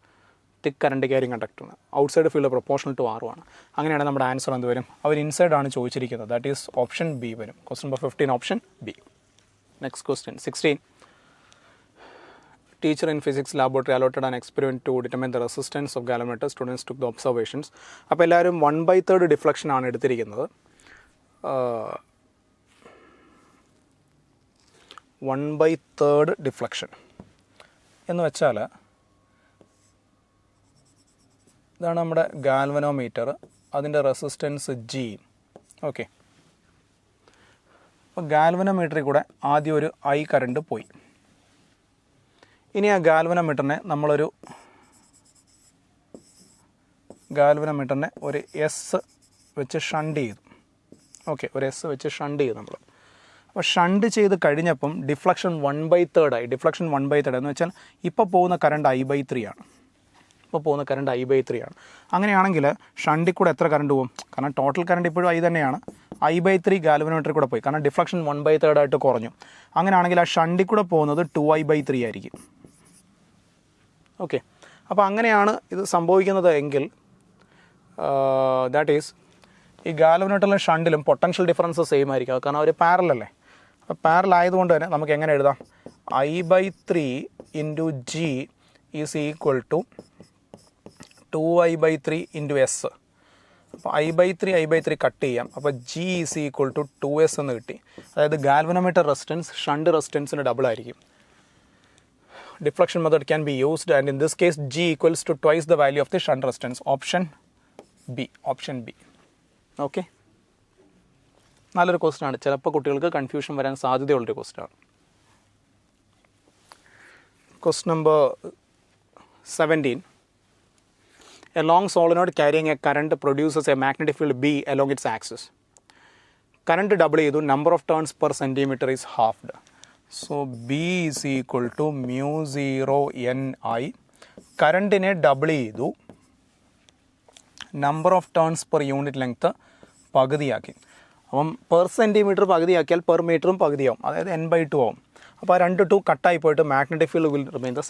തിക്ക് കറണ്ട് ക്യാരിങ് കണ്ടക്ടറിന്. ഔട്ട്സൈഡ് ഫീൽഡ് പ്രൊപ്പോർഷണൽ ടു ആറും ആണ്. അങ്ങനെയാണ് നമ്മുടെ ആൻസർ എന്ത് വരും? അവർ ഇൻസൈഡ് ആണ് ചോദിച്ചിരിക്കുന്നത്. ദാറ്റ് ഈസ് ഓപ്ഷൻ ബി വരും. Question number 15 option B. Next question 16. Teacher in physics laboratory allotted an experiment to determine the resistance of galvanometer. Students took the observations. അപ്പോൾ എല്ലാവരും 1/3 ഡിഫ്ലക്ഷൻ ആണ് എടുത്തിരിക്കുന്നത്. 1/3 ഡിഫ്ലക്ഷൻ എന്ന് വെച്ചാൽ ഇതാണ് നമ്മുടെ ഗാൽവനോമീറ്റർ. അതിൻ്റെ റെസിസ്റ്റൻസ് G. ഓക്കെ, അപ്പോൾ ഗാൽവനോമീറ്ററിൽ കൂടെ ആദ്യം ഒരു I കറണ്ട് പോയി. ഇനി ആ ഗാൽവനോമീറ്ററിനെ ഒരു എസ് വെച്ച് ഷണ്ട് ചെയ്തു. ഓക്കെ, ഒരു എസ് വെച്ച് ഷണ്ട് ചെയ്തു നമ്മൾ. അപ്പോൾ ഷണ്ട് ചെയ്ത് കഴിഞ്ഞപ്പം ഡിഫ്ലക്ഷൻ 1/3 ആയി. ഡിഫ്ലക്ഷൻ 1/3 എന്ന് വെച്ചാൽ ഇപ്പോൾ പോകുന്ന കറണ്ട് I/3 ആണ്. അങ്ങനെയാണെങ്കിൽ ഷണ്ടിൽ കൂടെ എത്ര കറണ്ട് പോകും? കാരണം ടോട്ടൽ കറണ്ട് ഇപ്പോഴും I തന്നെയാണ്. I/3 ഗാൽവനോമീറ്ററിൽ കൂടെ പോയി. കാരണം ഡിഫ്ലക്ഷൻ 1/3 ആയിട്ട് കുറഞ്ഞു. അങ്ങനെയാണെങ്കിൽ ആ ഷണ്ടിൽ കൂടെ പോകുന്നത് 2I/3 ആയിരിക്കും. ഓക്കെ, അപ്പോൾ അങ്ങനെയാണ് ഇത് സംഭവിക്കുന്നത് എങ്കിൽ ദാറ്റ് ഈസ് ഈ ഗാൽവനോട്ടുള്ള ഷണ്ടിലും പൊട്ടൻഷ്യൽ ഡിഫറൻസ് സെയിം ആയിരിക്കും. കാരണം അവർ പാരലല്ലേ. അപ്പോൾ പാരൽ ആയതുകൊണ്ട് തന്നെ നമുക്ക് എങ്ങനെ എഴുതാം? I/3 into G is equal to 2I/3 into S. അപ്പോൾ I/3 കട്ട് ചെയ്യാം. അപ്പോൾ G is equal to 2S എന്ന് കിട്ടി. അതായത് ഗാൽവനോമീറ്റർ റെസിസ്റ്റൻസ് ഷണ്ട് റെസിസ്റ്റൻസിന് ഡബിൾ ആയിരിക്കും. Deflection method can be used, and in this case G equals to twice the value of the shunt resistance. Option B. Okay. നല്ലൊരു question ആണ്. ചിലപ്പോൾ കുട്ടികൾക്ക് confusion വരാൻ സാധ്യതയുള്ളൊരു question ആണ്. Question number 17. A long solenoid carrying a current produces a magnetic field B along its axis. Current double ചെയ്തു, number of turns per centimeter is halved. So B is equal to mu 0 Ni. കറണ്ടിനെ double ചെയ്തു, number of turns per unit length പകുതിയാക്കി. അപ്പം per centimetre പകുതിയാക്കിയാൽ per മീറ്ററും പകുതിയാവും, അതായത് n/2 ആവും. അപ്പോൾ ആ 2 കട്ടായി പോയിട്ട് magnetic field will remain the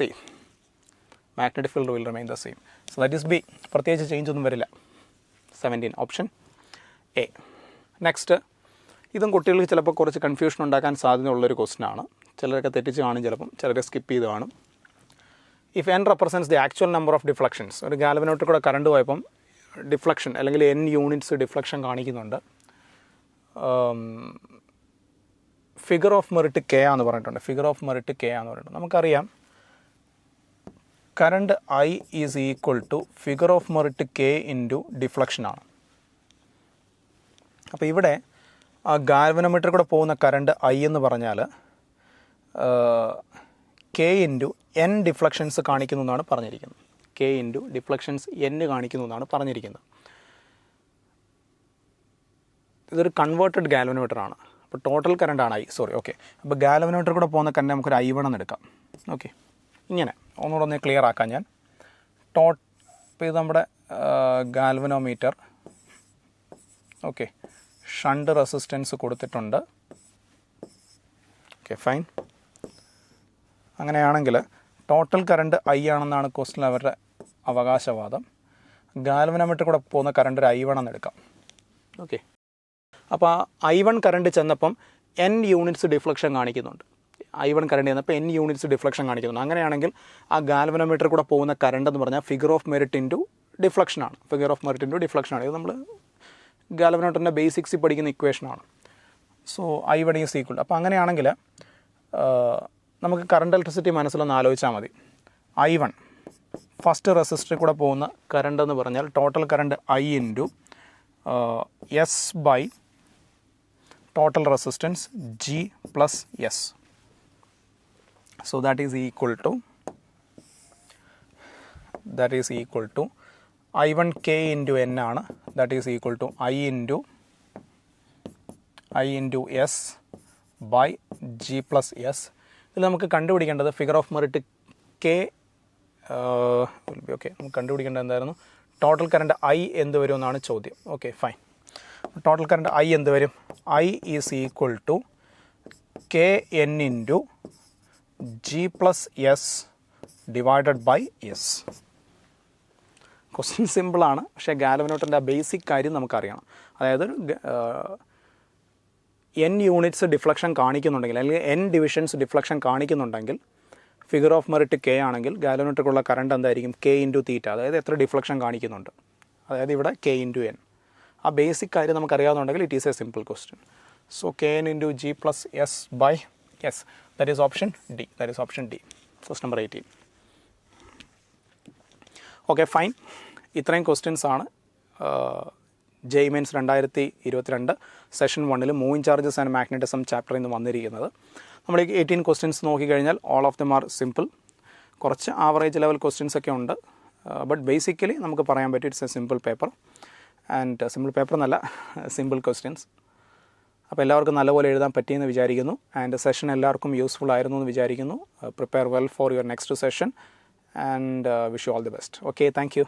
same. So that is B. പ്രത്യേകിച്ച് ചേഞ്ച് ഒന്നും വരില്ല. 17 ഓപ്ഷൻ എ. നെക്സ്റ്റ്, ഇതും കുട്ടികൾക്ക് ചിലപ്പോൾ കുറച്ച് കൺഫ്യൂഷൻ ഉണ്ടാക്കാൻ സാധ്യതയുള്ളൊരു ക്വസ്റ്റ്യൻ ആണ്. ചിലരൊക്കെ തെറ്റിച്ച് കാണും, ചിലപ്പം ചിലരെ സ്കിപ്പ് ചെയ്ത് കാണും. If n represents the actual number of deflections, ഒരു ഗാൽവനോട്ടിൽ കൂടെ കറണ്ട് പോയപ്പം ഡിഫ്ലക്ഷൻ അല്ലെങ്കിൽ n യൂണിറ്റ്സ് ഡിഫ്ലക്ഷൻ കാണിക്കുന്നുണ്ട്. ഫിഗർ ഓഫ് മെറിറ്റ് കെ എന്ന് പറഞ്ഞിട്ടുണ്ട്. നമുക്കറിയാം current I is equal to figure of merit K into deflection ആണ്. അപ്പോൾ ഇവിടെ ആ ഗാൽവനോമീറ്റർ കൂടെ പോകുന്ന കറണ്ട് I എന്ന് പറഞ്ഞാൽ K ഇൻറ്റു N ഡിഫ്ലക്ഷൻസ് കാണിക്കുന്നു എന്നാണ് പറഞ്ഞിരിക്കുന്നത്. K ഇൻറ്റു ഡിഫ്ലക്ഷൻസ് N കാണിക്കുന്നു എന്നാണ് പറഞ്ഞിരിക്കുന്നത്. ഇതൊരു കൺവേർട്ടഡ് ഗാൽവനോമീറ്റർ ആണ്. അപ്പോൾ ടോട്ടൽ കറണ്ടാണ് ഓക്കെ. അപ്പോൾ ഗാൽവനോമീറ്റർ കൂടെ പോകുന്ന കറണ്ട് നമുക്കൊരു I1 എന്ന് എടുക്കാം. ഓക്കെ, ഇങ്ങനെ ഒന്നുകൂടെ ക്ലിയർ ആക്കാം ഞാൻ. ഇപ്പോൾ ഇത് നമ്മുടെ ഗാൽവനോമീറ്റർ. ഓക്കെ, ഷണ്ട് റെസിസ്റ്റൻസ് കൊടുത്തിട്ടുണ്ട്. Okay, fine. അങ്ങനെയാണെങ്കിൽ ടോട്ടൽ കറണ്ട് I ആണെന്നാണ് ക്വസ്റ്റ്യൻ അവരുടെ അവകാശവാദം. ഗാൽവനോമീറ്റർ കൂടെ പോകുന്ന കറണ്ട് ഒരു I1 എന്ന് എടുക്കാം. ഓക്കെ, അപ്പോൾ ആ I1 കറണ്ട് ചെന്നപ്പം N യൂണിറ്റ്സ് ഡിഫ്ലക്ഷൻ കാണിക്കുന്നുണ്ട്. I1 കറണ്ട് ചെന്നപ്പോൾ N യൂണിറ്റ്സ് ഡിഫ്ലക്ഷൻ കാണിക്കുന്നുണ്ട്. അങ്ങനെയാണെങ്കിൽ ആ ഗാൽവനോമീറ്റർ കൂടെ പോകുന്ന കറണ്ട് എന്ന് പറഞ്ഞാൽ ഫിഗർ ഓഫ് മെറിറ്റ് ഇൻറ്റു ഡിഫ്ലക്ഷനാണ്. ഇത് നമ്മൾ ഗാൽവനോമീറ്ററിൻ്റെ ബേസിക്സിൽ പഠിക്കുന്ന ഇക്വേഷനാണ്. So I1 is equal. അപ്പോൾ അങ്ങനെയാണെങ്കിൽ നമുക്ക് കറണ്ട് ഇലക്ട്രിസിറ്റി മനസ്സിലൊന്ന് ആലോചിച്ചാൽ മതി. I1 ഫസ്റ്റ് റെസിസ്റ്ററിൽ കൂടെ പോകുന്ന കറണ്ട് എന്ന് പറഞ്ഞാൽ total current I into S by total resistance G plus S. So that is equal to I1K into N ആണ്. That is equal to I into S by G plus S. ഇതിൽ നമുക്ക് കണ്ടുപിടിക്കേണ്ടത് figure of merit K. Okay, നമുക്ക് കണ്ടുപിടിക്കേണ്ടത് എന്തായിരുന്നു? Total current I എന്ത് വരും എന്നാണ് ചോദ്യം. Okay, fine. Total current I എന്ത് വരും? I is equal to KN into G plus S divided by S. Question സിമ്പിളാണ്, പക്ഷേ ഗാൽവനോട്ടിൻ്റെ ആ ബേസിക് കാര്യം നമുക്കറിയണം. അതായത് N യൂണിറ്റ്സ് ഡിഫ്ലക്ഷൻ കാണിക്കുന്നുണ്ടെങ്കിൽ, അല്ലെങ്കിൽ N ഡിവിഷൻസ് ഡിഫ്ലക്ഷൻ കാണിക്കുന്നുണ്ടെങ്കിൽ, ഫിഗർ ഓഫ് മെറിറ്റ് K ആണെങ്കിൽ ഗാൽവനോട്ടിലുള്ള കറണ്ട് എന്തായിരിക്കും? K ഇൻറ്റു തീറ്റ, അതായത് എത്ര ഡിഫ്ലക്ഷൻ കാണിക്കുന്നുണ്ട്, അതായത് ഇവിടെ K ഇൻറ്റു N. ആ ബേസിക് കാര്യം നമുക്കറിയാവുന്നുണ്ടെങ്കിൽ it is a simple question. So KN into G plus S by S. That is option D. Question number 18. Okay, fine. ഇത്രയും ക്വസ്റ്റ്യൻസ് ആണ് JEE Mains 2022 session 1 moving charges and magnetism ചാപ്റ്ററിൽ നിന്ന് വന്നിരിക്കുന്നത്. നമ്മൾ 18 questions നോക്കിക്കഴിഞ്ഞാൽ all of them are simple. കുറച്ച് average level questions ഒക്കെ ഉണ്ട്, ബട്ട് ബേസിക്കലി നമുക്ക് പറയാൻ പറ്റും it's A simple paper. And simple paper എന്നല്ല, സിമ്പിൾ ക്വസ്റ്റ്യൻസ്. അപ്പോൾ എല്ലാവർക്കും നല്ലപോലെ എഴുതാൻ പറ്റിയെന്ന് വിചാരിക്കുന്നു. ആൻഡ് സെഷൻ എല്ലാവർക്കും യൂസ്ഫുൾ ആയിരുന്നു എന്ന് വിചാരിക്കുന്നു. Prepare well for your next session and wish you all the best. Okay, thank you.